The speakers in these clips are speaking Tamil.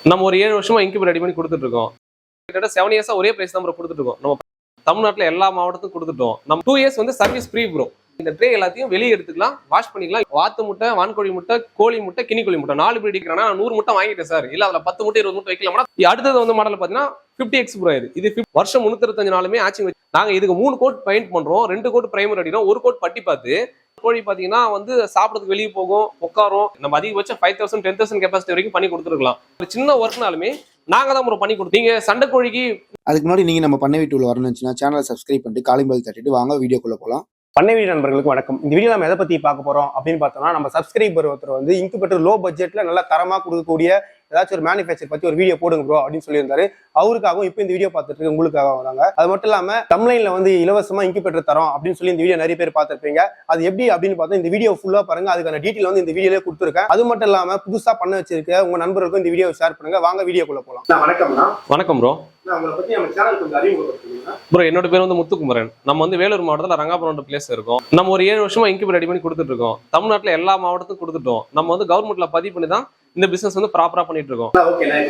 நம்ம ஒரு 7 வருஷமா இன்குபேட்டர் ரெடி பண்ணி கொடுத்துட்டு இருக்கோம். கிட்டத்தட்ட 7 இயர்ஸா ஒரே பிரைஸ் தான் ப்ரோ கொடுத்துட்டு இருக்கோம். நம்ம தமிழ்நாட்டுல எல்லா மாவட்டத்துக்கும் கொடுத்துட்டோம். நம்ம 2 இயர்ஸ் வந்து சர்வீஸ் ஃப்ரீ ப்ரோ. இந்த ட்ரே எல்லாத்தையும் வெளியே எடுத்துக்கலாம், வாஷ் பண்ணிக்கலாம். வாத்து முட்டை, வான்கோழி முட்டை, கோழி முட்டை, கினிக்கோழி முட்டை 4 பிரீட் இருக்கிறேன்னா 100 முட்டை வாங்கிட்டேன் சார். இல்ல அதுல 10 முட்டை 20 முட்டை வைக்கலாமா? அடுத்தது வந்து மாடல் பாத்தீங்கன்னா 50x ப்ரோ. இது வருஷம் 365 நாளுமே ஆச்சிங் வச்சு நாங்க இதுக்கு 3 கோட் பெயிண்ட் பண்றோம், 2 கோட் பிரைமர் அடிக்கிறோம், 1 கோட் பட்டி பார்த்து. கோழி பாத்தீங்கன்னா வந்து சாப்பிடறதுக்கு வெளியே போகும், உட்காரும். நம்ம அதிகபட்சம் 5000 10,000 கெப்பாசிட்டி வரைக்கும் பண்ணி கொடுத்துருக்கலாம். ஒரு சின்ன ஒர்க்னாலுமே நாங்க தான் ப்ரோ பண்ணி கொடுத்தோம். நீங்க சண்டை கோழிக்கு அதுக்கு முன்னாடி நீங்க நம்ம பண்ணை வீட்டு உள்ள வரணும்னா சேனலை சப்ஸ்கிரைப் பண்ணிட்டு காலிங் பெல் தட்டிட்டு வாங்க வீடியோக்குள்ள போலாம். பண்ணை வீடு நண்பர்களுக்கு வணக்கம். இந்த வீடியோ நம்ம எதை பத்தி பார்க்க போறோம் அப்படின்னு பார்த்தோம்னா, நம்ம சப்ஸ்கிரைபர் ஒருத்தர் வந்து இன்குபேட்டர் லோ பட்ஜெட்ல நல்லா தரமா கொடுக்கக்கூடிய ஏதாச்சும் ஒரு மேனுஃபேக்சர் பத்தி ஒரு வீடியோ போடுங்க ப்ரோ அப்படின்னு சொல்லியிருந்தாரு. அவருக்காகவும் இப்போ இந்த வீடியோ பார்த்துட்டு இருக்கு உங்களுக்காக வராங்க. அது மட்டும் இல்லாம தமிழ்ல வந்து இலவசமா இன்குபேட்டர் தரோம் அப்படின்னு சொல்லி இந்த வீடியோ நிறைய பேர் பார்த்திருப்பீங்க. அது எப்படி அப்படின்னு பார்த்தா இந்த வீடியோ ஃபுல்லா பாருங்க. அதுக்கான டீட்டெயில் வந்து இந்த வீடியோல கொடுத்துருக்கேன். அது மட்டும் இல்லாம புதுசா பண்ண வச்சிருக்க உங்க நண்பர்களுக்கும் இந்த வீடியோ ஷேர் பண்ணுங்க. வாங்க வீடியோக்குள்ள போலாம். வணக்கம்ண்ணா. வணக்கம் ப்ரோ. உங்களை பத்தி நம்ம சேனல் கொஞ்சம் அறிமுகப்படுத்துங்க ப்ரோ. என்னோட பேர் வந்து முத்துக்குமரன். நம்ம வந்து வேலூர் மாவட்டத்தில் ரங்காபுரம் பிளேஸ் இருக்கோம். நம்ம ஒரு 7 வருஷமா இன்குபேட்டர் ரெடி பண்ணி கொடுத்துட்டு இருக்கோம். தமிழ்நாட்டுல எல்லா மாவட்டத்துக்கும் கொடுத்துட்டோம். நம்ம வந்து கவர்மெண்ட்ல பதிவு பண்ணி தான் இந்த பிசினஸ் வந்து ப்ராப்பரா பண்ணிட்டு இருக்கோம்.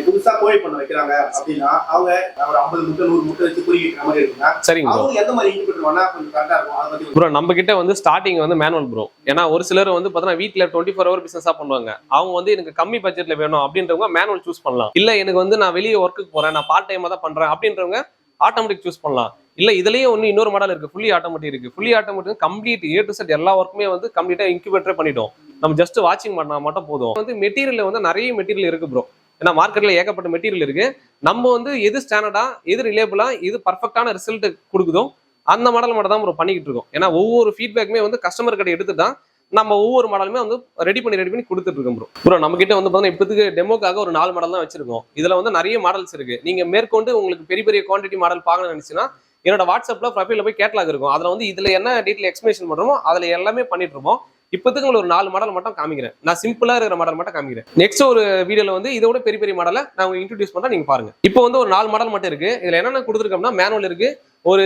புதுசா கோழி பண்ண வைக்கிறாங்க அப்படின்னா அவங்க ஒரு 50 முட்டை 100 முட்டை வச்சு குறி வைக்கிற மாதிரி இருக்குங்க. சரிங்க ப்ரோ. எந்த மாதிரி இன்குபேட்டர் வேணா கொஞ்சம் கரெக்டா இருக்கும் அத பத்தி ப்ரோ. நம்ம கிட்ட வந்து ஸ்டார்டிங் வந்து மேனுவல் ப்ரோ. ஏன்னா ஒரு சிலர் வந்து பார்த்தீங்கன்னா வீட்டில் 24 ஹவர் பிசினஸா பண்ணுவாங்க. அவங்க வந்து எனக்கு கம்மி பட்ஜெட்ல வேணும் அப்படின்றவங்க மேனுவல் சூஸ் பண்ணலாம். இல்ல எனக்கு வந்து நான் வெளியே ஒர்க்குக்கு போறேன், நான் பார்ட் டைமா தான் பண்றேன் அப்படின்றவங்க ஆட்டோமேட்டிக் சூஸ் பண்ணலாம். இல்ல இதுலயே இன்னொரு மாடல் இருக்கு, ஃபுல்லி ஆட்டோமேட்டிக் இருக்கு. Fully automatic complete A to Z எல்லா ஒர்க்குமே வந்து கம்ப்ளீட்டா இன்குபேட்டரே பண்ணிட்டோம். நம்ம ஜஸ்ட் வாட்சிங் பண்ணா மட்டும் போதும். வந்து மெட்டீரியல் வந்து நிறைய மெட்டீரியல் இருக்கு ப்ரோ. ஏன்னா மார்க்கெட்ல ஏகப்பட்ட மெட்டீரியல் இருக்கு. நம்ம வந்து எது ஸ்டாண்டர்டா, எது ரிலேபிளா, எது பர்ஃபெக்டான ரிசல்ட் கொடுக்குதோ அந்த மாடல் மட்டும் தான் ப்ரோ பண்ணிக்கிட்டு இருக்கோம். ஏன்னா ஒவ்வொரு ஃபீட்பேக்குமே வந்து கஸ்டமர் கிட்ட எடுத்துட்டா நம்ம ஒவ்வொரு மாடலுமே வந்து ரெடி பண்ணி கொடுத்துட்டு இருக்கோம் ப்ரோ. ப்ரோ நம்ம கிட்ட வந்து பார்த்தீங்கன்னா இப்போதுக்கு டெமோக்காக ஒரு 4 மாடல் தான் வச்சிருக்கோம். இதுல வந்து நிறைய மாடல்ஸ் இருக்கு. நீங்க மேற்கொண்டு உங்களுக்கு பெரிய பெரிய குவான்டிட்டி மாடல் பார்க்கணும்னு நினைச்சுன்னா என்னோட வாட்ஸ்அப்ல ப்ரொஃபைல்ல போய் கேட்லாக் இருக்கும். அதுல வந்து இதுல என்ன டீட்டெயில் எக்ஸ்பிளேஷன் பண்றோமோ அதுல எல்லாமே பண்ணிட்டு இருப்போம். இப்போதுக்கு உங்களுக்கு ஒரு 4 மாடல் மட்டும் காமிக்கிறேன். நான் சிம்பிளா இருக்கிற மாடல் மட்டும் காமிக்கிறேன். நெக்ஸ்ட் ஒரு வீடியோல வந்து இதோட பெரிய பெரிய மாடலை நான் உங்களுக்கு இன்ட்ரோடியூஸ் பண்றேன், நீங்க பாருங்க. இப்போ வந்து ஒரு 4 மாடல் மட்டும் இருக்கு. இதுல என்னென்ன கொடுத்துருக்கோம்னா மேனுவல் இருக்கு, ஒரு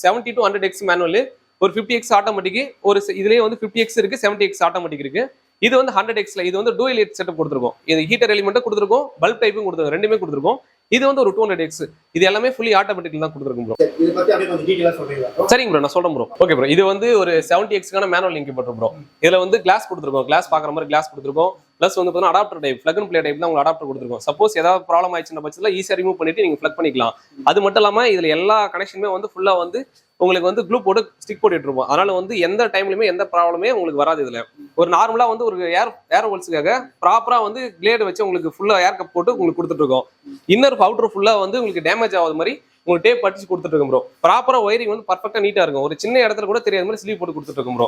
70 to 100x மேனுவல், ஒரு 50x ஆட்டோமேட்டிக், ஒரு இதுலயே வந்து 50x இருக்கு, 70x ஆட்டோமேட்டிக் இருக்கு. இது வந்து 100xல இது வந்து டூயல் எட் செட்டப் கொடுத்துருக்கோம். இது ஹீட்டர் எலிமெண்ட் கொடுத்துருக்கோம், பல்ப் டைப்பும் கொடுத்துருக்கோம், ரெண்டுமே கொடுத்துருக்கோம். இது வந்து ஒரு 200x. இது எல்லாமே ஃபுல்லி ஆட்டோமேட்டிக்ல தான் கொடுத்துருக்கோம் ப்ரோ. இத பத்தி அப்படியே கொஞ்சம் டீடைலா சொல்றீங்களா? சரிங்க ப்ரோ, நான் சொல்றேன் ப்ரோ. Okay bro. இது வந்து ஒரு 70xக்கான மேனுவல் இன்குபேட்டர் ப்ரோ. இதுல வந்து கிளாஸ் கொடுத்துருக்கோம், கிளாஸ் பாக்குற மாதிரி கிளாஸ் கொடுத்துருக்கோம். பிளஸ் வந்து பார்த்தீங்கன்னா adapter type, plug and play type தான் உங்களுக்கு அடாப்டர் கொடுத்துருக்கோம். சப்போஸ் ஏதாவது ப்ராப்ளம் ஆயிடுச்சுன்ற பட்சத்தில் ஈஸியாக ரிமூவ் பண்ணிட்டு நீங்க பிளக் பண்ணிக்கலாம். அது மட்டும் இல்லாம இதுல எல்லா கனெக்ஷனுமே வந்து ஃபுல்லா வந்து உங்களுக்கு வந்து க்ளூ போட்டு ஸ்டிக் போட்டுட்டு இருப்போம். அதனால வந்து எந்த டைம்லயுமே எந்த ப்ராப்ளமே உங்களுக்கு வராது. இதுல ஒரு நார்மலா வந்து ஒரு ஏர் ஹோல்ஸுக்காக ப்ராப்பரா வந்து கிளேடு வச்சு உங்களுக்கு ஃபுல்லா ஏர் கப் போட்டு உங்களுக்கு கொடுத்துட்டு இருக்கோம். இன்னர் அவுட்டர் ஃபுல்லா வந்து உங்களுக்கு டேமேஜ் ஆகாத மாதிரி உங்களுக்கு டேப் அடிச்சு கொடுத்துட்டு இருக்கோம் ப்ரோ. ப்ராப்பரா ஒயரிங் வந்து பர்ஃபெக்டா நீட்டா இருக்கும். ஒரு சின்ன இடத்துல கூட தெரியாத மாதிரி ஸ்லீவ் போட்டு கொடுத்துட்டு இருக்கோம் ப்ரோ.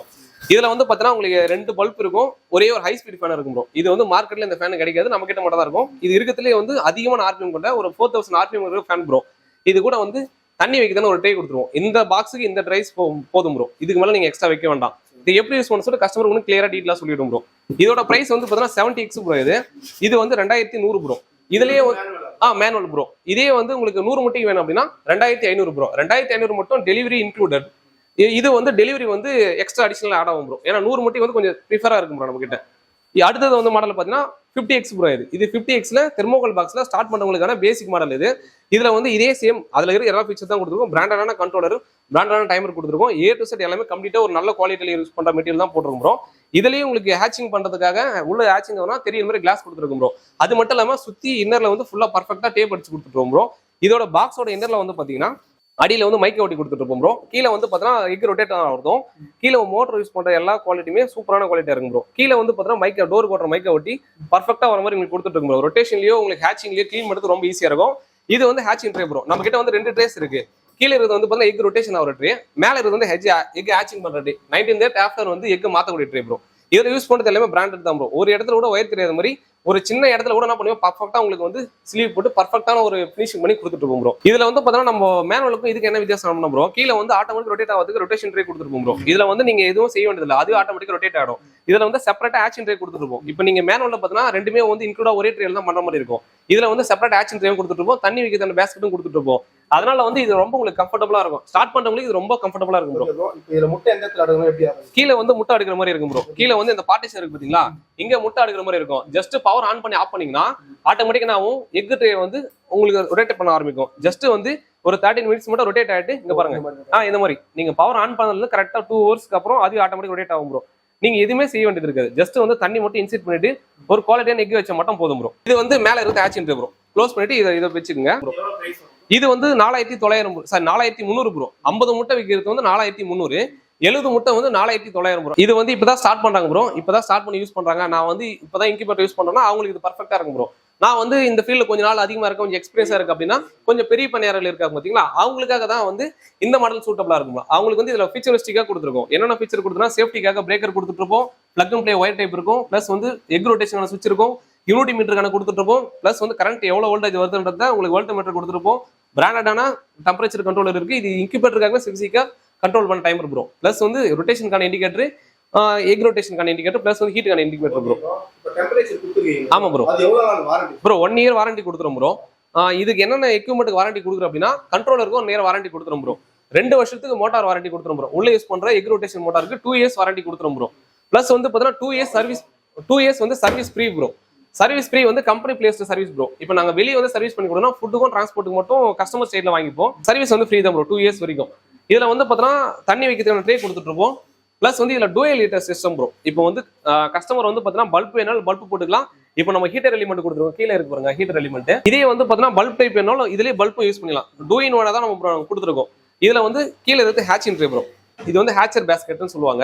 இதுல வந்து பாத்தீங்கன்னா உங்களுக்கு 2 பல்ப் இருக்கும், ஒரே ஒரு ஹை ஸ்பீட் ஃபேன் இருக்கும் ப்ரோ. இது வந்து மார்க்கெட்ல இந்த ஃபேன் கிடைக்காது, நம்ம கிட்ட மட்டும் தான் இருக்கும். இது இருக்கிறதுலே வந்து அதிகமான ஆர்பிஎம் கொண்ட ஒரு 4000 ஆர்பிஎம் ஃபேன் ப்ரோ. இது கூட வந்து தண்ணி வைக்கிறதுன்னு ஒரு ட்ரே கொடுத்துருவோம். இந்த பாக்ஸுக்கு இந்த ட்ரைஸ் போதும் ப்ரோ. இதுக்கு மேல நீங்க எக்ஸ்ட்ரா வைக்க வேண்டாம். இது எப்படி யூஸ் பண்ண சொல்லி கஸ்டமர் ஒன்று கிளியரா டீட்டெயிலா சொல்லிடும் ப்ரோ. இதோட பிரைஸ் வந்து பாத்தீங்கன்னா 70x ப்ரோ. இது வந்து 2100 ப்ரோ. இதுலயே மேனுவல் ப்ரோ. இதே வந்து உங்களுக்கு 100 முட்டைக்கு வேணும் அப்படின்னா 2500 ப்ரோ. 2500 மட்டும் டெலிவரி இன்க்ளூடட். இது வந்து டெலிவரி வந்து எக்ஸ்ட்ரா அடிஷனல் ஆட் ஆகும் ப்ரோ. ஏன்னா 100 முட்டை வந்து கொஞ்சம் ப்ரிஃபரா இருக்கும் ப்ரோ நம்ம கிட்ட. அடுத்தது வந்து மாடல் பாத்தீங்கன்னா 50x ப்ரோ. இது 50xல தெர்மோகோல் பாக்ஸ்ல ஸ்டார்ட் பண்றவங்களுக்கான பேசிக் மாடல். இதுல வந்து இதே சேம் அதுல இருக்கிற எல்லா ஃபீச்சர் தான் கொடுத்துருக்கோம். பிராண்டடான கண்ட்ரோலர், பிராண்டடான டைமர் கொடுத்துருக்கோம். A to Z எல்லாமே கம்ப்ளீட்டா ஒரு நல்ல குவாலிட்டியில யூஸ் பண்ற மெட்டீரியல் தான் போட்டுருக்கோம் ப்ரோ. இதுலயும் உங்களுக்கு ஹேச்சிங் பண்றதுக்காக உள்ள ஹேச்சிங் தெரியுற மாதிரி கிளாஸ் கொடுத்துருக்கோம் ப்ரோ. அது மட்டும் இல்லாம சுத்தி இன்னர்ல வந்து ஃபுல்லா பர்ஃபெக்டா டேப் அடிச்சு கொடுத்துருக்கோம் ப்ரோ. இதோட பாக்ஸோட இன்னர்ல வந்து பாத்தீங்கன்னா அடியில வந்து மைக்க ஒட்டி கொடுத்துட்டு இருப்போம் ப்ரோ. கீழே வந்து பாத்தீங்கன்னா எக் ரொட்டேட் ஆகும். கீழே மோட்டர் யூஸ் பண்ற எல்லா குவாலிட்டியுமே சூப்பரான குவாலிட்டியா இருக்கும் ப்ரோ. கீழே வந்து பாத்தீங்கன்னா மைக்க டோர் ஓட்டுற மைக்க ஒட்டி பர்ஃபெக்டா வர மாதிரி உங்களுக்கு கொடுத்துட்டு இருக்கும் ப்ரோ. ரொட்டேஷன்லயோ உங்களுக்கு ஹேச்சிங்லயோ கிளீன் பண்ணுறது ரொம்ப ஈஸியா இருக்கும். இது வந்து ஹேச்சிங் ட்ரே ப்ரோ. நம்ம கிட்ட வந்து 2 ட்ரேஸ் இருக்கு. கீழே இருக்கிறது வந்து பாத்தீங்கன்னா எக் ரொட்டேஷன் ஆகிற ட்ரே, மேல இருக்கிறது வந்து எக் ஹேச்சிங் பண்ற ட்ரே. 19 டேட் ஆஃப்டர் வந்து எக் மாத்தக்கூடிய ட்ரே ப்ரோ. இதுல யூஸ் பண்றது எல்லாமே பிராண்டட் தான் ப்ரோ. ஒரு இடத்துல கூட ஒயர் தெரியாத மாதிரி ஒரு சின்ன இடத்துல கூட என்ன பண்ணுவோம் பர்ஃபெக்டா உங்களுக்கு வந்து ஸ்லீவ் போட்டு பர்ஃபெக்டான ஒரு ஃபினிஷிங் பண்ணி கொடுத்துட்டு இருப்போம் ப்ரோ. இதுல வந்து பாத்தீங்கன்னா நம்ம மேனுவலுக்கும் இதுக்கு என்ன வித்தியாசம் ப்ரோ, கீழே வந்து ஆட்டோமேட்டிக் ரொட்டேட் ஆகிறதுக்கு ரொட்டேஷன் ட்ரே கொடுத்துருப்போம் ப்ரோ. இதுல வந்து நீங்க எதுவும் செய்ய வேண்டியதில்லை, அது ஆட்டோமேட்டிக் ரொட்டேட் ஆகும். இதுல வந்து செப்பரேட்டா ஆக்ஷன் ட்ரே கொடுத்துருப்போம். இப்போ நீங்க மேனுவல்ல பாத்தீங்கன்னா ரெண்டுமே வந்து இன்க்ளூடா ஒரே ட்ரேல தான் பண்ற மாதிரி இருக்கும். இதுல வந்து செப்பரேட் ஆக்ஷன் ட்ரேவும் கொடுத்துருப்போம், தண்ணி வைக்கிறதான பேஸ்கெட்டும் கொடுத்துருப்போம். அதனால வந்து இது ரொம்ப உங்களுக்கு கம்ஃபர்டபுளா இருக்கும். ஸ்டார்ட் பண்றவங்களுக்கு இது ரொம்ப கம்ஃபர்டபுளா இருக்கும் ப்ரோ. இப்போ இதுல முட்டை எந்த இடத்துல அடுக்கணும் எப்படி ஆகும்? கீழே வந்து முட்டை அடுக்கிற மாதிரி இருக்கும் ப்ரோ. கீழே வந்து இந்த பார்ட்டிஷன் இருக்கு பாத்தீங்களா, இங்க முட்டை அடுக்கிற மாதிரி இருக்கும். ஜஸ்ட் பவர் ஆன் பண்ணி ஆஃப் பண்ணீங்கன்னா ஆட்டோமேட்டிக்கா நாவும் எக் ட்ரே வந்து உங்களுக்கு ரொட்டேட் பண்ண ஆரம்பிக்கும். ஜஸ்ட் வந்து ஒரு 13 மினிட்ஸ் மட்டும் ரொட்டேட் ஆயிட்டு இங்க பாருங்க. இந்த மாதிரி நீங்க பவர் ஆன் பண்ணதுல கரெக்டா 2 ஹவர்ஸ்க்கு அப்புறம் அது ஆட்டோமேட்டிக் ரொட்டேட் ஆகும் ப்ரோ. நீங்க எதுவுமே செய்ய வேண்டியது இருக்காது. ஜஸ்ட் வந்து தண்ணி மட்டும் இன்செர்ட் பண்ணிட்டு ஒரு குவாலிட்டியான எக் வச்சா மட்டும் போதும் ப்ரோ. இது வந்து மேல இருந்து ஹேட்சிங் ட்ரே ப்ரோ. க்ளோஸ் பண்ணிட்டு இதை வச்சுக்கோங்க ப்ரோ. இது வந்து 4300 சாரி 4300 ப்ரோ. 50 முட்டை விற்கிறது வந்து 4300, 70 முட்டை வந்து 4900 ப்ரோ. இது வந்து இப்பதான் ஸ்டார்ட் பண்றாங்க ப்ரோ. இப்பதான் ஸ்டார்ட் பண்ணி யூஸ் பண்றாங்க. நான் வந்து இப்பதான் இன்குபேட்டர் யூஸ் பண்றேன்னா அவங்களுக்கு இது பர்ஃபெக்டா இருக்கும் ப்ரோ. நான் வந்து இந்த ஃபீல்ட்ல கொஞ்ச நாள் அதிகமா இருக்க, கொஞ்சம் எக்ஸ்பீரியன்ஸா இருக்கு அப்படின்னா கொஞ்சம் பெரிய பணியாளர்கள் இருக்காங்க பாத்தீங்களா, அவங்களுக்காக தான் வந்து இந்த மாடல் சூட்டபிளா இருக்கும். அவங்களுக்கு வந்து இதுல ஃபீச்சரிஸ்டிக்கா கொடுத்துருக்கோம். என்னென்ன ஃபீச்சர் கொடுத்தோம்னா சேஃப்டிக்காக பிரேக்கர் கொடுத்துட்டு இருப்போம், plug and play wire type இருக்கும், பிளஸ் வந்து எக் ரொட்டேஷன் சுவிட்ச் இருக்கும், யூனிட்டி மீட்டருக்கான கொடுத்துட்டு இருப்போம், பிளஸ் வந்து கரண்ட் எவ்வளவு வோல்டேஜ் வருதுன்றத உங்களுக்கு வோல்ட் மீட்டர் கொடுத்துருப்போம். பிராண்டடான டெம்பரேச்சர் கண்ட்ரோலர் இருக்கு. இது இன்குபேட்டருக்காக சிக்ஸிக்கா கண்ட்ரோல் பண்ண டைமர் ப்ரோ. பிளஸ் வந்து ரொட்டேஷனுக்கான இண்டிகேட்டர், எக் ரொட்டேஷனுக்கான இண்டிகேட்டர், பிளஸ் வந்து ஹீட்டுக்கான இண்டிகேட்டர் ப்ரோ. ஆமா ப்ரோ. ப்ரோ 1 இயர் வாரண்டி கொடுத்துரும் ப்ரோ. இதுக்கு என்னென்ன எக்யூப்மெண்ட்டுக்கு வாரண்டி கொடுக்குறோம் அப்படின்னா கண்ட்ரோலருக்கும் நேர வாரண்டி கொடுத்துரும் ப்ரோ. 2 வருஷத்துக்கு மோட்டார் வாரண்டி கொடுத்துரும் ப்ரோ. உள்ள யூஸ் பண்ற எக் ரொட்டேஷன் மோட்டாருக்கு 2 இயர்ஸ் வாரண்டி கொடுத்துரும் ப்ரோ. பிளஸ் வந்து பாத்தீங்கன்னா 2 இயர்ஸ் வந்து service free bro. Service free வந்து கம்பெனி பிளேஸ்ட் சர்வீஸ் ப்ரோ. இப்போ நாங்க வெளியே வந்து சர்வீஸ் பண்ணி கொடுத்தோம்னா ஃபுட்டுக்கும் டிரான்ஸ்போர்ட்டுக்கு மட்டும் கஸ்டமர் சைட்ல வாங்கிப்போம். சர்வீஸ் வந்து ஃப்ரீ தான் ப்ரோ 2 இயர்ஸ் வரைக்கும். இதுல வந்து பாத்தீங்கன்னா தண்ணி வைக்கிறதுக்கான ட்ரே கொடுத்துட்டு இருப்போம். பிளஸ் வந்து இதுல டூயல் ஹீட்டர் சிஸ்டம் ப்ரோ. இப்போ வந்து கஸ்டமர் வந்து பாத்தீங்கன்னா பல்ப் வேணாலும் பல்ப் போட்டுக்கலாம். இப்போ நம்ம ஹீட்டர் எலிமெண்ட் கொடுத்துருக்கோம், கீழே இருக்கு பாருங்க ஹீட்டர் எலிமெண்ட். இதே வந்து பாத்தீங்கன்னா பல்ப் டைப் வேணாலும் இதுலயே பல்ப் யூஸ் பண்ணிக்கலாம். 2-in-1 தான் நம்ம கொடுத்துருக்கோம். இதுல வந்து கீழே இருக்கு ஹேட்சிங் ட்ரே ப்ரோ. இது வந்து ஹேச்சர் பேஸ்கெட்னு சொல்லுவாங்க.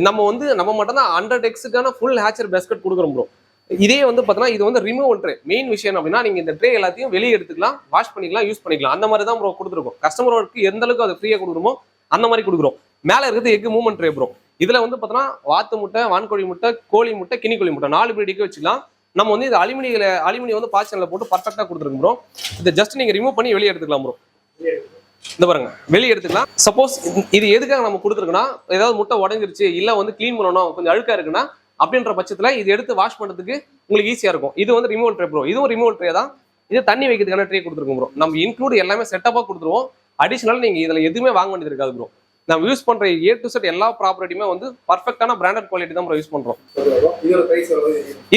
நம்ம மட்டும் தான் 100x ஃபுல் ஹேச்சர் பேஸ்கெட் கொடுக்குறோம் ப்ரோ. இதே வந்து பாத்தீங்கன்னா இது வந்து ரிமூவல் ட்ரே. மெயின் விஷயம் அப்படின்னா நீங்க இந்த ட்ரே எல்லாத்தையும் வெளியே எடுத்துக்கலாம், வாஷ் பண்ணிக்கலாம், யூஸ் பண்ணிக்கலாம். அந்த மாதிரி தான் ப்ரோ கொடுத்துருக்கோம். கஸ்டமருக்கு எந்த அளவுக்கு அதை ஃப்ரீயா கொடுக்குறோமோ அந்த மாதிரி கொடுக்குறோம். மேல இருக்கிறது எக் மூவ்மெண்ட் ட்ரே ப்ரோ. இதுல வந்து பாத்தீங்கன்னா வாத்து முட்டை, வான்கோழி முட்டை, கோழி முட்டை, கினிக்கோழி முட்டை 4 பிரீடுக்கு வச்சுக்கலாம். நம்ம வந்து இது அலுமினியம் வந்து பாய்ச்சல்ல போட்டு பர்ஃபெக்டா கொடுத்துருக்கோம் ப்ரோ. இதை ஜஸ்ட் நீங்க ரிமூவ் பண்ணி வெளியே எடுத்துக்கலாம் ப்ரோ. இந்த பாருங்க வெளியே எடுத்துக்கலாம். சப்போஸ் இது எதுக்காக நம்ம கொடுத்துருக்கோம்னா ஏதாவது முட்டை உடஞ்சிருச்சு இல்ல வந்து கிளீன் பண்ணணும், கொஞ்சம் அழுக்கா இருக்குன்னா அப்படின்ற பட்சத்துல இது எடுத்து வாஷ் பண்றதுக்கு உங்களுக்கு ஈஸியா இருக்கும். இது வந்து ரிமூவல் ட்ரே ப்ரோ. இதுவும் ரிமூவல் ட்ரே தான். இது தண்ணி வைக்கிறதுக்கான ட்ரே கொடுத்துருக்கோம் ப்ரோ. நம்ம இன்க்ளூட் எல்லாமே செட்டப்பா கொடுத்துருவோம். அடிஷனல் நீங்க இதுல எதுவுமே வாங்க வேண்டியது இருக்காது ப்ரோ. நம்ம யூஸ் பண்ற A to Z எல்லா ப்ராப்பர்ட்டியுமே வந்து பர்ஃபெக்டான பிராண்டட் குவாலிட்டி தான் ப்ரோ யூஸ் பண்றோம்.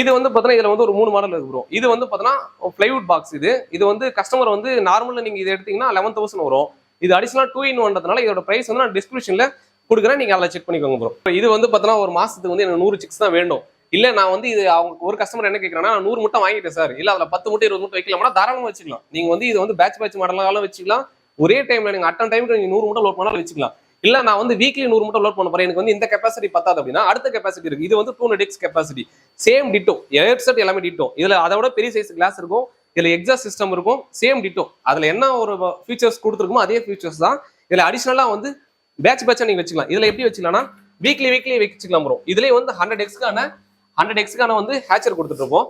இது வந்து பாத்தீங்கன்னா இதுல வந்து ஒரு 3 மாடல் இருக்கு ப்ரோ. இது வந்து பாத்தீங்கன்னா பிளைவுட் பாக்ஸ். இது வந்து கஸ்டமர் வந்து நார்மலா நீங்க இதை எடுத்தீங்கன்னா 11,000 வரும். இது அடிஷனலா 2-in-1ன்றதுனால இதோட பிரைஸ் வந்து நான் டிஸ்கிரிப்ஷன்ல கொடுக்குறேன், நீங்க அதில் செக் பண்ணிக்கோங்க ப்ரோ. இது வந்து பாத்தீங்கன்னா ஒரு மாசத்துக்கு வந்து எனக்கு 100 சிக்ஸ் தான் வேணும். இல்ல நான் வந்து இது அவங்க ஒரு கஸ்டமர் என்ன கேட்கறாங்கன்னா 100 முட்டை வாங்கிட்டேன் சார், இல்ல அதுல 10 முட்டை 20 முட்டை வைக்கலாம்னா தாராளமா வச்சுக்கலாம். நீங்க வந்து இது வந்து பேட்ச் மாடலாலும் வச்சுக்கலாம். ஒரே டைம்ல நீங்க அட்டன் டைமுக்கு நீங்க 100 முட்டை லோட் பண்ணாலும் வச்சுக்கலாம். இல்ல நான் வந்து வீக்லி 100 முட்டை லோட் பண்ண போறேன், எனக்கு வந்து இந்த கெப்பாசிட்டி பத்தாது அப்படின்னா அடுத்த கெப்பாசிட்டி இருக்கு. இது வந்து 200x capacity. Same ditto, headset எல்லாமே டிட்டோ. இதுல அதோட பெரிய சைஸ் கிளாஸ் இருக்கும். இதுல எக்ஸாஸ்ட் சிஸ்டம் இருக்கும். Same ditto. அதுல என்ன ஒரு ஃபீச்சர்ஸ் கொடுத்துருக்குமோ அதே ஃபீச்சர்ஸ் தான். இதுல அடிஷனலா வந்து பேட்சா நீங்க வச்சுக்கலாம். இதுல எப்படி வச்சுக்கலாம்னா வீக்லி வச்சுக்கலாம் ப்ரோ. இதுலயே வந்து 100xக்கான வந்து ஹேச்சர் கொடுத்துட்டு இருப்போம்.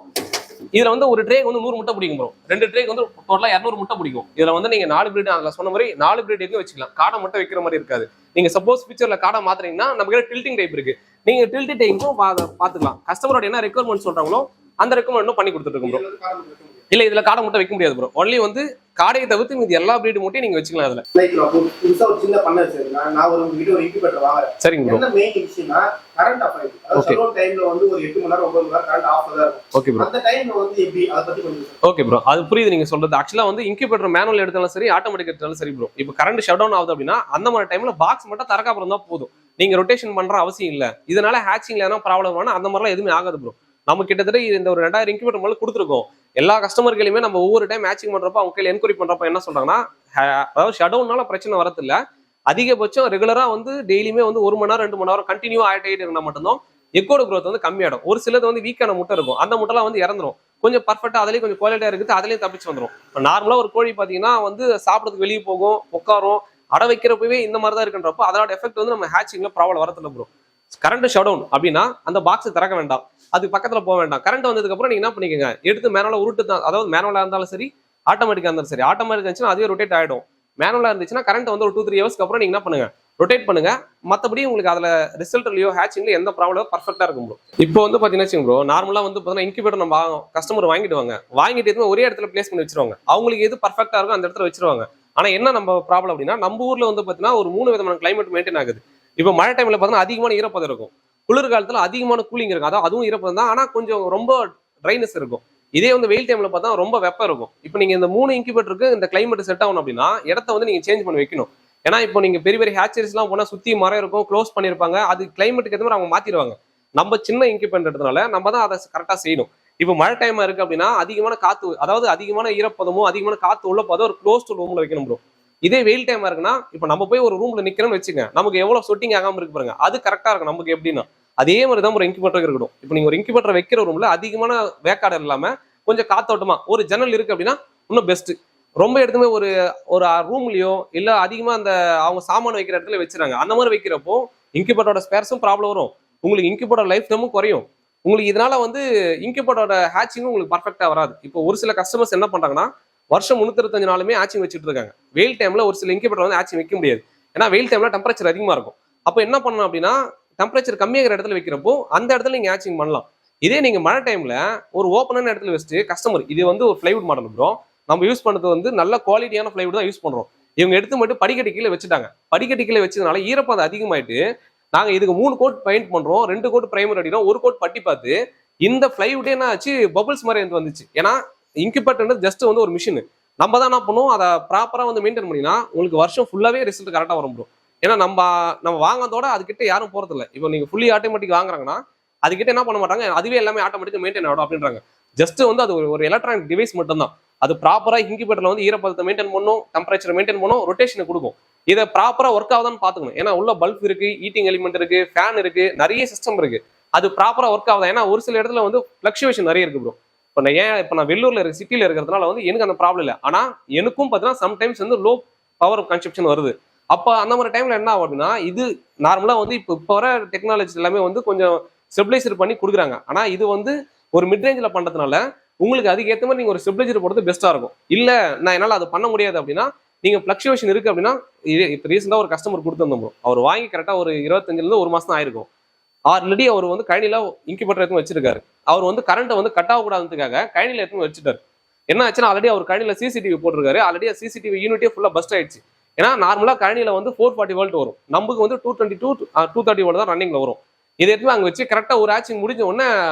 இதுல வந்து ஒரு ட்ரே வந்து 100 முட்டை பிடிக்கும் ப்ரோ. 2 ட்ரேக்கு வந்து டோட்டலா 200 முட்டை பிடிக்கும். இதுல வந்து நீங்க 4 பிரீட் அதுல சொன்ன மாதிரி 4 பிரீட் எதுவும் வச்சுக்கலாம். காடை மட்டும் வைக்கிற மாதிரி இருக்காது. நீங்க சப்போஸ் ஃபியூச்சர்ல காடை மாத்துறீங்கன்னா நம்ம கிட்ட டில்டிங் டைப் இருக்கு. நீங்க டில்டி டைப்பும் பாத்துக்கலாம். கஸ்டமரோட என்ன ரெக்குவயர்மெண்ட் சொல்றாங்களோ அந்த ரெக்குவயர்மெண்ட் பண்ணி கொடுத்துட்டு இருக்கோம் ப்ரோ. இல்ல இதுல காடை முட்டை வைக்க முடியாது ப்ரோ. ஒன்லி வந்து காடையை தவிர்த்து மீது எல்லா பிரீடு முட்டையும் நீங்க வச்சுக்கலாம். அதுல புதுசா ஒரு சின்ன பண்ண வச்சிருக்கேன். நான் ஒரு வீடியோ ஒரு இன்குபேட்டர் வாங்குறேன். சரிங்க ப்ரோ. என்ன மெயின் விஷயம்னா கரண்ட் ஆஃப் ஆயிடுது. அதாவது ஷட் டவுன் டைம்ல வந்து ஒரு 8 மணி நேரம் 9 மணி நேரம் கரண்ட் ஆஃப் தான் இருக்கும். Okay bro. அந்த டைம்ல வந்து எப்படி அத பத்தி கொஞ்சம். Okay bro. அது புரியுது நீங்க சொல்றது. ஆக்சுவலா வந்து இன்குபேட்டர் மேனுவல் எடுத்தாலும் சரி ஆட்டோமேட்டிக் எடுத்தாலும் சரி ப்ரோ. இப்போ கரண்ட் ஷட் டவுன் ஆகுது அப்படின்னா அந்த மாதிரி டைம்ல பாக்ஸ் மட்டும் திறக்காம தான் போதும். நீங்க ரொட்டேஷன் பண்ற அவசியம் இல்ல. இதனால ஹேச்சிங்ல எதனா ப்ராப்ளம் ஆனா அந்த மாதிரிலாம் எதுவுமே ஆகாது ப்ரோ. நம்ம கிட்டத்தட்ட இந்த ஒரு 2000 இன்குபேட்டர் மேல கொடுத்துருக்கோம். எல்லா கஸ்டமர்களையுமே நம்ம ஒவ்வொரு டைம் மேட்சிங் பண்றப்ப அவங்க கையில என்கொயரி பண்றப்ப என்ன சொல்றாங்கன்னா அதாவது ஷட் டவுன்னால பிரச்சனை வரது இல்ல, அதிகபட்சம் ரெகுலரா வந்து டெய்லியுமே வந்து 1 மணி நேரம் 2 மணி நேரம் கண்டினியூ ஆயிட்டே இருந்தா மட்டும்தான் எக்கோட growth வந்து கம்மியாடும். ஒரு சிலது வந்து வீக்கான முட்டை இருக்கும், அந்த முட்டைலாம் வந்து இறந்துரும். கொஞ்சம் பர்ஃபெக்டா அதுலயும் கொஞ்சம் குவாலிட்டியா இருக்குது, அதுலயும் தப்பிச்சு வந்துடும். நார்மலா ஒரு கோழி பாத்தீங்கன்னா வந்து சாப்பிடறதுக்கு வெளியே போகும், உட்காரும், அடை வைக்கிறப்பவே இந்த மாதிரி தான் இருக்குன்றப்போ அதோட எஃபெக்ட் வந்து நம்ம ஹேச்சிங்ல ப்ராப்ளம் வரதில்ல ப்ரோ. கரண்ட் ஷட் டவுன் அப்படின்னா அந்த பாக்ஸ் திறக்க வேண்டாம், அது பக்கத்துல போக வேண்டாம். கரண்ட் வந்ததுக்கு அப்புறம் நீங்க என்ன பண்ணிக்கோங்க, எடுத்து மேனுவலா உருட்டு தான். அதாவது மேனுவலா இருந்தாலும் சரி ஆட்டோமேட்டிக்கா இருந்தாலும் சரி. ஆட்டோமேட்டிக் இருந்துச்சுன்னா அதுவே ரொட்டேட் ஆயிடும். மேனுவலா இருந்துச்சுன்னா கரண்ட் வந்து ஒரு 2-3 ஹவர்ஸ்க்கு அப்புறம் நீங்க என்ன பண்ணுங்க, ரொட்டேட் பண்ணுங்க. மற்றபடி உங்களுக்கு அதுல ரிசல்ட்லயோ ஹேச்சிங்லயோ எந்த ப்ராப்ளமோ பர்ஃபெக்டா இருக்கும் ப்ரோ. இப்போ வந்து பாத்தீங்கன்னா ப்ரோ நார்மலா வந்து பாத்தீங்கன்னா இன்குபேட்டர் நம்ம கஸ்டமர் வாங்கிட்டு ஒரே இடத்துல பிளேஸ் பண்ணி வச்சிருவாங்க. அவங்களுக்கு எது பர்ஃபெக்டா இருக்கும் அந்த இடத்துல வச்சிருவாங்க. ஆனா என்ன நம்ம ப்ராப்ளம் அப்படின்னா நம்ம ஊர்ல வந்து பாத்தீங்கன்னா ஒரு 3 விதமான கிளைமேட் மெயின்டைன் ஆகுது. இப்போ மழை டைம்ல பாத்தீங்கன்னா அதிகமான ஈரப்பதம் இருக்கும், குளிர் காலத்துல அதிகமான கூலிங் இருக்கும், அதாவது அதுவும் ஈரப்பதம் தான், ஆனா கொஞ்சம் ரொம்ப ட்ரைனஸ் இருக்கும். இதே வந்து வெயில் டைம்ல பார்த்தா ரொம்ப வெப்பம் இருக்கும். இப்போ நீங்க இந்த 3 இன்குபேட்டருக்கு இந்த கிளைமேட் செட் ஆகணும் அப்படின்னா இடத்த வந்து நீங்க சேஞ்ச் பண்ணி வைக்கணும். ஏன்னா இப்போ நீங்க பெரிய பெரிய ஹேச்சரிஸ் எல்லாம் போனா சுத்தி மரம் இருக்கும், க்ளோஸ் பண்ணிருப்பாங்க, அது கிளைமேட்டுக்கு ஏற்ற மாதிரி அவங்க மாத்திடுவாங்க. நம்ம சின்ன இன்குபேட்டர்ன்றதுனால நம்ம தான் அதை கரெக்டா செய்யணும். இப்போ மழை டைமா இருக்கு அப்படின்னா அதிகமான காத்து, அதாவது அதிகமான ஈரப்பதமும் அதிகமான காத்து உள்ள போதும் ஒரு க்ளோஸ் ரூம்ல வைக்கணும் ப்ரோ. இதே வெயில் டைமா இருக்குன்னா இப்போ நம்ம போய் ஒரு ரூம்ல நிக்கிறோம்னு வச்சுங்க, நமக்கு எவ்வளவு சொட்டிங் ஆகாம இருக்கு பாருங்க, அது கரெக்டா இருக்கும் நமக்கு. எப்படின்னா அதே மாதிரி தான் ஒரு இன்குபேட்டர் இருக்கட்டும். இப்போ நீங்க ஒரு இன்குபேட்டர் வைக்கிற ரூம்ல அதிகமான வேக்காடு இல்லாம கொஞ்சம் காத்தோட்டமா ஒரு ஜன்னல் இருக்கு அப்படின்னா இன்னும் பெஸ்ட். ரொம்ப எடுத்துமே ஒரு ஒரு ரூம்லயோ இல்ல அதிகமா அந்த அவங்க சாமான வைக்கிற இடத்துல வச்சிருக்காங்க, அந்த மாதிரி வைக்கிறப்போ இன்குபேட்டரோட ஸ்பேர்ஸும் ப்ராப்ளம் வரும், உங்களுக்கு இன்குபேட்டர் லைஃப் டைமும் குறையும். உங்களுக்கு இதனால வந்து இன்குபேட்டரோட ஹேச்சிங்கும் உங்களுக்கு பர்ஃபெக்டா வராது. இப்போ ஒரு சில கஸ்டமர்ஸ் என்ன பண்றாங்கன்னா வருஷம் 365 நாளுமே ஹேச்சிங் வச்சுட்டு இருக்காங்க. வெயில் டைம்ல ஒரு சில இன்குபேட்டர் வந்து ஹேச்சிங் வைக்க முடியாது, ஏன்னா வெயில் டைம்ல டெம்பரேச்சர் அதிகமா இருக்கும். அப்போ என்ன பண்ணணும் அப்படின்னா டெம்பரேச்சர் கம்மியாகிற இடத்துல வைக்கிறப்போ அந்த இடத்துல நீங்க ஹேச்சிங் பண்ணலாம். இதே நீங்க மழை டைம்ல ஒரு ஓப்பனான இடத்துல வச்சுட்டு கஸ்டமர், இது வந்து ஒரு பிளைவுட் மாடல் ப்ரோ, நம்ம யூஸ் பண்றது வந்து நல்ல குவாலிட்டியான பிளைவுட் தான் யூஸ் பண்றோம். இவங்க எடுத்து மட்டும் படிக்கட்டு கீழே வச்சுட்டாங்க, படிக்கட்டு கீழே வச்சதுனால ஈரப்பதம் அதிகமாயிட்டு நாங்க இதுக்கு 3 கோட் பெயிண்ட் பண்றோம், 2 கோட் பிரைமர் அடிக்கிறோம், 1 கோட் பட்டி பார்த்து இந்த பிளைவுட்டே என்ன ஆச்சு பபிள்ஸ் மாதிரி வந்து வந்துச்சு. ஏன்னா இன்குபேட்டர் ஜஸ்ட் வந்து ஒரு மிஷின், நம்ம தான் என்ன பண்ணுவோம் அதை ப்ராப்பரா வந்து மெயின்டைன் பண்ணினா உங்களுக்கு வருஷம் ஃபுல்லாவே ரிசல்ட் கரெக்டா வரும் ப்ரோ. ஏன்னா நம்ம வாங்கறதோட அதுக்கிட்ட யாரும் போறது இல்லை. இப்போ நீங்க ஃபுல்லி ஆட்டோமேட்டிக் வாங்குறாங்கன்னா அதுக்கிட்ட என்ன பண்ண மாட்டாங்க, அதுவே எல்லாமே ஆட்டோமேட்டிக்கா மெயின்டைன் ஆகும் அப்படின்றாங்க. ஜஸ்ட் வந்து அது ஒரு எலக்ட்ரானிக் டிவைஸ் மட்டும் தான். அது ப்ராப்பரா இன்குபேட்டர்ல வந்து ஈரப்பதத்தை மெயின்டைன் பண்ணும், டெம்பரேச்சர் மெயின்டைன் பண்ணும், ரொட்டேஷனை கொடுக்கும். இதை ப்ராப்பரா ஒர்க் ஆகுதான்னு பாத்துக்கணும். ஏன்னா உள்ள பல்ப் இருக்கு, ஹீட்டிங் எலிமெண்ட் இருக்கு, ஃபேன் இருக்கு, நிறைய சிஸ்டம் இருக்கு, அது ப்ராப்பரா ஒர்க் ஆகுதா. ஏன்னா ஒரு சில இடத்துல வந்து பிளக்சுவேஷன் நிறைய இருக்கு ப்ரோ. இப்போ நான் வெள்ளூர்ல இருக்க சிட்டில இருக்கிறதுனால வந்து எனக்கு அந்த ப்ராப்ளம் இல்லை, ஆனா எனக்கும் பார்த்தீங்கன்னா சம்டைம்ஸ் வந்து லோ பவர் கன்சப்ஷன் வருது. அப்ப அந்த மாதிரி டைம்ல என்ன ஆகும் அப்படின்னா இது நார்மலா வந்து இப்போ வர டெக்னாலஜி எல்லாமே வந்து கொஞ்சம் ஸ்டெபிளைசர் பண்ணி கொடுக்குறாங்க. ஆனா இது வந்து ஒரு மிட் ரேஞ்சில் பண்றதுனால உங்களுக்கு அதுக்கு ஏற்ற மாதிரி நீங்க ஒரு ஸ்டெபிளைசர் போடுறது பெஸ்டா இருக்கும். இல்ல நான் என்னால அது பண்ண முடியாது அப்படின்னா நீங்க பிளக்சுவேஷன் இருக்கு அப்படின்னா, இப்போ ரீசெண்டா ஒரு கஸ்டமர் கொடுத்துருந்தோம், அவர் வாங்கி கரெக்டா ஒரு 25ல இருந்து 1 மாசம் தான் ஆயிருக்கும். ஆல்ரெடி அவர் வந்து கழனில இன்குபேட்டர் எடுத்து வச்சிருக்காரு. அவர் வந்து கரண்ட்டை வந்து கட் ஆகக்கூடாதுக்காக கழனில எடுத்து வச்சுட்டாரு. என்ன ஆச்சுன்னா ஆல்ரெடி அவர் கழனில சிசிடிவி போட்டிருக்காரு, ஆல்ரெடி சிசிடிவி யூனிட்டே ஃபுல்லா பஸ்ட் ஆயிடுச்சு. ஏன்னா நார்மலா கழனில வந்து 440 வோல்ட் வரும், நமக்கு வந்து 222 230 வோல்ட் தான் ரன்னிங்ல வரும். இதை எடுத்து அங்க வச்சு கரெக்டா ஒரு ஆச்சிங் முடிஞ்ச உடனே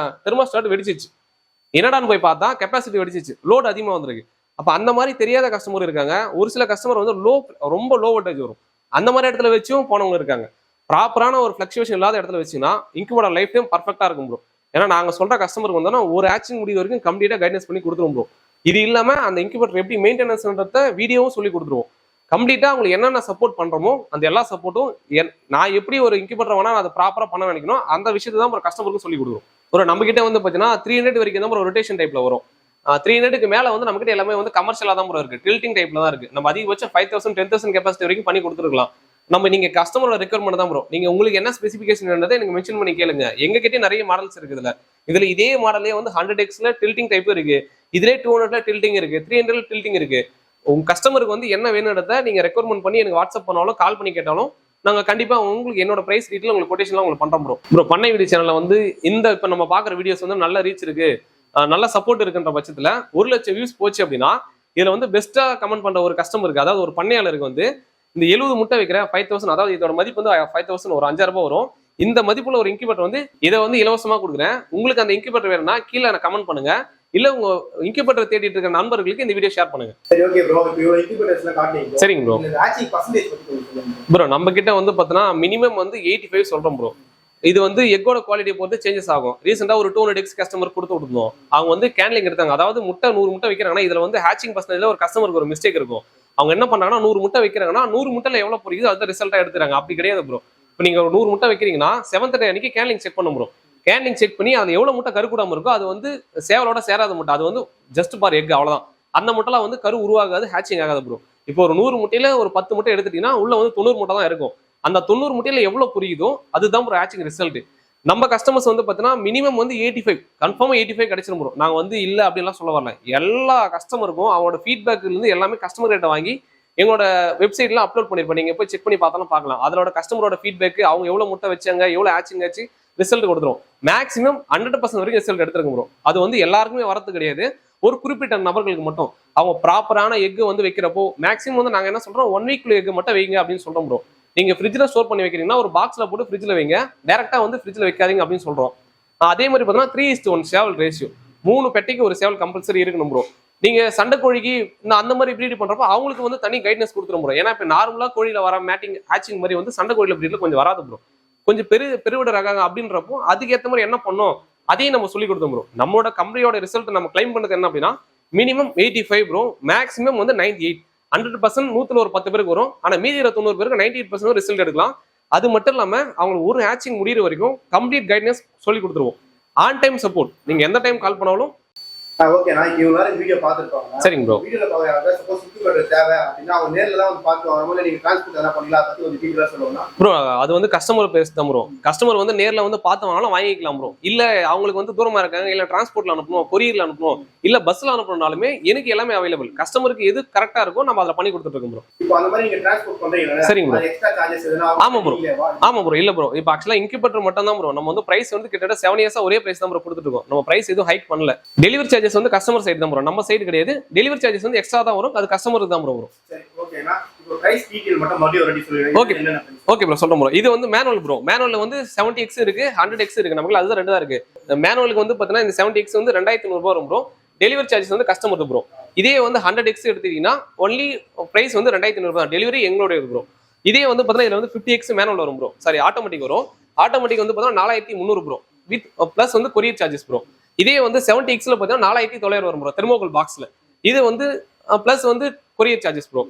தெர்மோஸ்டாட் வெடிச்சிச்சு. என்னடான்னு போய் பார்த்தா கெப்பாசிட்டி வெடிச்சிச்சு, லோடு அதிகமா வந்திருக்கு. அப்ப அந்த மாதிரி தெரியாத கஸ்டமர் இருக்காங்க. ஒரு சில கஸ்டமர் வந்து ரொம்ப லோ வோல்டேஜ் வரும், அந்த மாதிரி இடத்துல வச்சும் போனவங்க இருக்காங்க. ப்ராப்பரான ஒரு ஃபிளக்சுவேஷன் இல்லாத இடத்துல வச்சுன்னா இன்குபேட்டர் லைஃப் டைம் பர்ஃபெக்டா இருக்கும் ப்ரோ. ஏன்னா நாங்க சொல்ற கஸ்டமருக்கு வந்தோம்னா ஒரு ஆச்சிங் முடிவு வரைக்கும் கம்ப்ளீட்டா கைடன்ஸ் பண்ணி கொடுத்துருவோம் ப்ரோ. இது இல்லாம அந்த இன்குபேட்டர் எப்படி மெயின்டெனன்ஸ்ன்றத வீடியோவும் சொல்லி கொடுத்துருவோம். கம்ப்ளீட்டா உங்களுக்கு என்னென்ன சப்போர்ட் பண்றோமோ அந்த எல்லா சப்போர்ட்டும் நான் எப்படி ஒரு இன்குபேட்டர் வேணா அதை ப்ராப்பரா பண்ண நினைக்கணும், அந்த விஷயத்தை தான் ஒரு கஸ்டமருக்கு சொல்லி கொடுக்குறோம். ஒரு நம்ம கிட்ட வந்து பாத்தீங்கன்னா 300 வரைக்கும் தான் ஒரு ரொட்டேஷன் டைப்ல வரும். 300க்கு மேல வந்து நம்ம கிட்ட எல்லாமே வந்து கமர்ஷியலா தான் இருக்கு, டில்டிங் டைப்ல தான் இருக்கு. நம்ம அதிகபட்சம் 5000 10,000 கெப்பாசிட்டி வரைக்கும் பண்ணி கொடுத்துருக்கலாம். நம்ம நீங்க கஸ்டமரோட ரெக்யர்மெண்ட் தான் ப்ரோ. நீங்க உங்களுக்கு என்ன ஸ்பெசிபிகேஷன் வேணுன்றதை எனக்கு மென்ஷன் பண்ணி கேளுங்க. எங்க கிட்டே நிறைய மாடல்ஸ் இருக்குதுல, இதுல இதே மாடலே வந்து 100Xல டில்டிங் டைப் இருக்கு, இதுல 200ல டில்டிங் இருக்கு, 300ல டில்டிங் இருக்கு. உங்க கஸ்டமருக்கு வந்து என்ன வேணுன்றதை நீங்க ரெக்யர்மெண்ட் பண்ணி எனக்கு வாட்ஸ்அப் பண்ணாலும் கால் பண்ணி கேட்டாலும் நாங்க கண்டிப்பா உங்களுக்கு என்னோட பிரைஸ் டீட்டெயில் உங்களுக்கு கொட்டேஷன்லாம் உங்களுக்கு பண்றோம் ப்ரோ. பண்ணை வீடியோ சேனல்ல வந்து இந்த இப்ப நம்ம பாக்குற வீடியோஸ் வந்து நல்ல ரீச் இருக்கு, நல்ல சப்போர்ட் இருக்குன்ற பட்சத்துல 1 லட்சம் வியூஸ் போச்சு அப்படின்னா இதுல வந்து பெஸ்டா கமெண்ட் பண்ற ஒரு கஸ்டமருக்கு, அதாவது ஒரு பண்ணையாளருக்கு வந்து இந்த 70 முட்டை வைக்கிற 5000, அதாவது இதோட மதிப்பு வந்து 5000, ஒரு 5000 ரூபாய் வரும். இந்த மதிப்புள்ள ஒரு இன்குபேட்டர் வந்து இதை வந்து இலவசமா கொடுக்குறேன். உங்களுக்கு அந்த இன்குபேட்டர் வேணும்னா கீழே எனக்கு கமெண்ட் பண்ணுங்க, இல்ல உங்க இன்குபேட்டர் தேடிட்டு இருக்க நண்பர்களுக்கு இந்த வீடியோ ஷேர் பண்ணுங்க. சரி, ஓகே ப்ரோ. இப்போ இவ்வளவு இன்குபேட்டர்ஸ்லாம் காட்டுறீங்க. சரிங்க ப்ரோ. இந்த ஹேச்சிங் பர்சன்டேஜ் பத்தி சொல்லுங்க ப்ரோ. நம்ம கிட்ட வந்து பார்த்தீங்கன்னா மினிமம் வந்து 85 சொல்றோம் ப்ரோ. இது வந்து எக்கோட குவாலிட்டியை பொறுத்து சேஞ்சஸ் ஆகும். ரீசெண்டா ஒரு 200X கஸ்டமர் கொடுத்து விட்டுருந்தோம், அவங்க வந்து கேன்லிங் எடுத்தாங்க. அதாவது முட்டை 100 முட்டை வைக்கிறாங்கன்னா இதுல வந்து ஹேச்சிங் பர்சன்டேஜ்ல ஒரு கஸ்டமருக்கு ஒரு மிஸ்டேக் இருக்கும். அவங்க என்ன பண்றாங்கன்னா 100 முட்டை வைக்கிறாங்கன்னா 100 முட்டைல எவ்வளவு பொரியுதோ அது ரிசல்ட்டா எடுத்துறாங்க. அப்படி கிடையாது ப்ரோ. இப்போ நீங்க 100 முட்டை வைக்கிறீங்கன்னா 7th டே அன்னைக்கு கேன்லிங் செக் பண்ணும் ப்ரோ. கேன்லிங் செக் பண்ணி அது எவ்வளவு முட்டை கரு கூடாம இருக்கோ அது வந்து சேவலோட சேராத முட்டை, அது வந்து ஜஸ்ட் பார் எக், அவ்வளவுதான். அந்த முட்டைலாம் வந்து கரு உருவாகாது, ஹேச்சிங் ஆகாது ப்ரோ. இப்போ ஒரு 100 முட்டையில ஒரு 10 முட்டை எடுத்துட்டீங்கன்னா உள்ள வந்து 90 முட்டை தான் இருக்கும். அந்த 90 முட்டையில எவ்வளவு புரியுதோ அதுதான் ப்ரோ ஹேச்சிங் ரிசல்ட். நம்ம கஸ்டமர்ஸ் வந்து பார்த்தீங்கன்னா மினிமம் வந்து 85, கன்ஃபார்மா 85 கிடைச்சிரும் ப்ரோ. நாங்கள் வந்து இல்லை அப்படின்லாம் சொல்ல வரல. எல்லா கஸ்டமருக்கும் அவங்களோட ஃபீட்பேக்ல இருந்து எல்லாமே கஸ்டமர் கிட்ட வாங்கி எங்களோட வெப்சைட்ல அப்லோட் பண்ணிருப்போம். நீங்க போய் செக் பண்ணி பார்த்தாலும் பார்க்கலாம். அதோட கஸ்டமரோட ஃபீட்பேக், அவங்க எவ்வளவு முட்டை வச்சாங்க, எவ்வளவு ஹேச்சிங் ஆச்சு, ரிசல்ட் கொடுத்துரும். மேக்ஸிமம் 100% வரைக்கும் ரிசல்ட் எடுத்துருங்க ப்ரோ. அது வந்து எல்லாருக்குமே வரது கிடையாது. ஒரு குறிப்பிட்ட நபர்களுக்கு மட்டும் அவங்க ப்ராப்பரான எக் வந்து வைக்கிறப்போ மேக்ஸிமம் வந்து நாங்க என்ன சொல்றோம் 1 வீக்ல எக் மட்டும் வைங்க அப்படின்னு சொல்றோம் ப்ரோ. நீங்க ஃப்ரிட்ஜ்ல ஸ்டோர் பண்ணி வைக்கிறீங்கன்னா ஒரு பாக்ஸ்ல போட்டு ஃப்ரிட்ஜ்ல வைங்க, டைரக்டா வந்து ஃப்ரிட்ஜ்ல வைக்காதீங்க அப்படின்னு சொல்றோம். அதே மாதிரி பார்த்தீங்கன்னா 3:1 சேவல் ரேஷியோ, 3 பெட்டைக்கு ஒரு சேவல் கம்பல்சரி இருக்கணும் ப்ரோ. நீங்க சண்டை கோழிக்கு அந்த மாதிரி ப்ரீட் பண்றப்போ அவங்களுக்கு வந்து தனி கைட்னஸ் கொடுத்துரும் ப்ரோ. ஏன்னா இப்ப நார்மலா கோழியில வர மேட்டிங் ஹேச்சிங் மாதிரி வந்து சண்டை கோழியில ப்ரீட்ல கொஞ்சம் வராது ப்ரோ. கொஞ்சம் பெருவிட ரகாங்க அப்படின்றப்போ அதுக்கேற்ற மாதிரி என்ன பண்ணோம் அதையும் நம்ம சொல்லி கொடுத்தோம் ப்ரோ. நம்மளோட கம்பெனியோட ரிசல்ட் நம்ம கிளைம் பண்ணது என்ன அப்படின்னா மினிமம் 85 ப்ரோ, மேக்ஸிமம் வந்து 98. 100% 100ல ஒரு 10 பேருக்கு வரும். ஆனா மீதி 90 பேருக்கு 98% ரிசல்ட் எடுக்கலாம். அது மட்டும் இல்லாம அவங்களுக்கு ஒரு ஹேச்சிங் முடிகிற வரைக்கும் கம்ப்ளீட் கைட்னஸ் சொல்லி கொடுத்துருவோம். ஆன் டைம் சப்போர்ட், நீங்க எந்த டைம் கால் பண்ணாலும். ஓகே, நான் இவ்வளவு நேரம் வீடியோ பார்த்துருப்பாங்க. சரிங்க ப்ரோ. வீடியோல பாக்குறாங்க சப்போஸ் இன்குபேட்டர் தேவை அப்படின்னா அவங்க நேர்ல தான் வந்து பார்த்து வரவங்க நீங்க டிரான்ஸ்போர்ட் எதனா பண்ணீங்களா அதை பத்தி ஒரு டீடைலா சொல்லுவாங்க ப்ரோ. அது வந்து கஸ்டமர் பேஸ் தான் ப்ரோ. கஸ்டமர் வந்து நேர்ல வந்து பார்த்து வாங்கலாம், வாங்கிக்கலாம் ப்ரோ. இல்ல அவங்களுக்கு வந்து தூரமா இருக்காங்க, இல்ல டிரான்ஸ்போர்ட்ல அனுப்பணும், கொரியர்ல அனுப்பணும், இல்ல பஸ்ல அனுப்பணும்னாலுமே எனக்கு எல்லாமே அவைலபிள். கஸ்டமருக்கு எது கரெக்டா இருக்கோ நம்ம அதை பண்ணி கொடுத்துட்டு இருக்கோம் ப்ரோ. இப்போ அந்த மாதிரி நீங்க டிரான்ஸ்போர்ட் பண்றீங்க சரிங்க ப்ரோ, எக்ஸ்ட்ரா சார்ஜஸ் எதனா? ஆமா ப்ரோ, ஆமா ப்ரோ. இல்ல ப்ரோ, இப்போ ஆக்சுவலா இன்குபேட்டர் மட்டும் தான் ப்ரோ. நம்ம வந்து பிரைஸ் வந்து கிட்டத்தட்ட 7 இயர்ஸா ஒரே பிரைஸ் தான் ப்ரோ கொடுத்துட்டு இருக்கோம். நம்ம பிரைஸ் எதுவும் ஹைக் பண்ணல. டெலிவரி சார்ஜஸ் வந்து கஸ்டமர் சைடு தான் ப்ரோ, நம்ம சைடு கிடையாது. டெலிவரி சார்ஜஸ் வந்து எக்ஸ்ட்ரா தான் வரும், அது கஸ்டமருக்கு தான் ப்ரோ வரும். சரி ஓகேனா. இப்போ பிரைஸ் டீடைல் மட்டும் மறுபடியும் ரெடி சொல்லுங்க. ஓகே ஓகே ப்ரோ, சொல்றேன் ப்ரோ. இது வந்து மேனுவல் ப்ரோ. மேனுவல்ல வந்து 70x இருக்கு, 100x இருக்கு. நமக்கு அதுதான் ரெண்டு தான் இருக்கு. மேனுவலுக்கு வந்து பாத்தீங்கன்னா இந்த 70x வந்து 2500 ரூபாய் வரும் ப்ரோ. டெலிவரி சார்ஜஸ் வந்து கஸ்டமருக்கு ப்ரோ. இதே வந்து 100x எடுத்தீங்கன்னா ஒன்லி பிரைஸ் வந்து 2500 ரூபாய், டெலிவரி எங்களோட இருக்கு ப்ரோ. இதே வந்து பாத்தீங்கன்னா இதுல வந்து 50x மேனுவல் வரும் ப்ரோ. சாரி, ஆட்டோமேட்டிக் வரும். ஆட்டோமேட்டிக் வந்து பாத்தீங்கன்னா 4300 ப்ரோ, வித் பிளஸ் வந்து கொரியர் சார்ஜஸ் ப்ரோ. இதே வந்து 70xல பாத்தீங்கன்னா 4900 வரும் ப்ரோ, தெர்மோகோல் பாக்ஸ்ல. இது வந்து பிளஸ் வந்து கொரியர் சார்ஜஸ் ப்ரோ.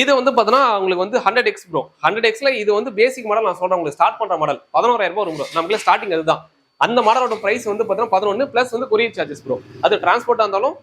இது வந்து பாத்தீங்கன்னா உங்களுக்கு வந்து 100x ப்ரோ. 100xல இது வந்து பேசிக் மாடல். நான் சொல்றேன் உங்களுக்கு, ஸ்டார்ட் பண்ற மாடல் 11000 ரூபாய் வரும் ப்ரோ. நமக்கு ஸ்டார்டிங் அதுதான். அந்த மாடலோட பிரைஸ் வந்து பாத்தீங்கன்னா 11 பிளஸ் வந்து கொரியர் சார்ஜஸ் ப்ரோ. அது டிரான்ஸ்போர்ட்டா இருந்தாலும்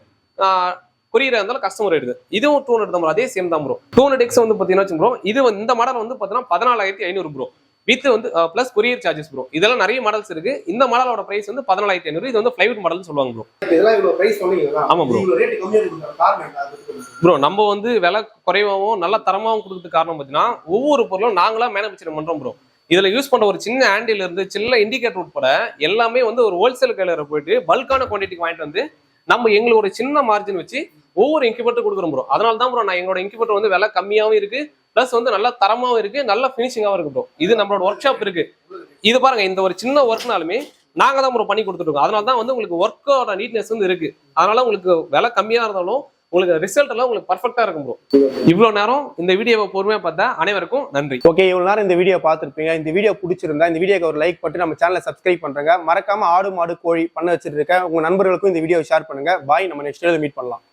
கொரியரா இருந்தாலும் கஸ்டமர் எடுது. இதுவும் 200 தான் ப்ரோ, அதே சேம் தான் ப்ரோ. 200x வந்து பாத்தீங்கன்னா ப்ரோ, இது இந்த மாடல் வந்து பாத்தீங்கன்னா 14500 ப்ரோ, வித் வந்து பிளஸ் கொரியர் சார்ஜஸ் ப்ரோ. இதெல்லாம் நிறைய மாடல்ஸ் இருக்கு. இந்த மாடலோட பிரைஸ் வந்து 14500. இது வந்து பிளைவுட் மாடல்னு சொல்லுவாங்க ப்ரோ. இதெல்லாம் இவ்வளவு பிரைஸ் சொன்னீங்களா? ஆமா ப்ரோ. இவ்வளவு ரேட் கம்மியா கொடுத்தா காரணம் என்ன ப்ரோ? நம்ம வந்து விலை குறைவாகவும் நல்ல தரமாகவும் கொடுக்கறதுக்கு காரணம் பார்த்தீங்கன்னா ஒவ்வொரு பொருளும் நாங்களா மேனுஃபேக்சர் பண்றோம் ப்ரோ. இதுல யூஸ் பண்ற ஒரு சின்ன ஹேண்டில் இருந்து சின்ன இண்டிகேட்டர் உட்பட எல்லாமே வந்து ஒரு ஹோல்சேல் கடையில போயிட்டு பல்கான குவான்டிட்டிக்கு வாங்கிட்டு வந்து நம்ம எங்களுக்கு ஒரு சின்ன மார்ஜின் வச்சு ஒவ்வொரு இன்குபேட்டர் கொடுக்குறோம் ப்ரோ. அதனால தான் ப்ரோ நான் எங்களோட இன்குபேட்டர் வந்து விலை கம்மியாகவும் இருக்கு, பிளஸ் வந்து நல்ல தரமாகவும் இருக்கு, நல்ல ஃபினிஷிங்காகவும் இருக்கு ப்ரோ. இது நம்மளோட ஒர்க் ஷாப் இருக்கு. இது பாருங்க, இந்த ஒரு சின்ன ஒர்க்னாலுமே நாங்க தான் ப்ரோ பண்ணி கொடுத்துருக்கோம். அதனால தான் வந்து உங்களுக்கு ஒர்க்கோட நீட்னஸ் வந்து இருக்கு. அதனால உங்களுக்கு விலை கம்மியா இருந்தாலும் உங்களுக்கு ரிசல்ட் எல்லாம் உங்களுக்கு பர்ஃபெக்டா இருக்கும் ப்ரோ. இவ்வளவு நேரம் இந்த வீடியோவை பொறுமையா பார்த்தா அனைவருக்கும் நன்றி. ஓகே, இவ்வளவு நேரம் இந்த வீடியோ பார்த்துருப்பீங்க. இந்த வீடியோ பிடிச்சிருந்தா இந்த வீடியோக்கு ஒரு லைக் பண்ணி நம்ம சேனலை சப்ஸ்கிரைப் பண்றேங்க. மறக்காம ஆடு மாடு கோழி பண்ண வச்சிருக்க உங்க நண்பர்களுக்கும் இந்த வீடியோ ஷேர் பண்ணுங்க. பாய், நம்ம நெக்ஸ்ட் வீடியோல மீட் பண்ணலாம்.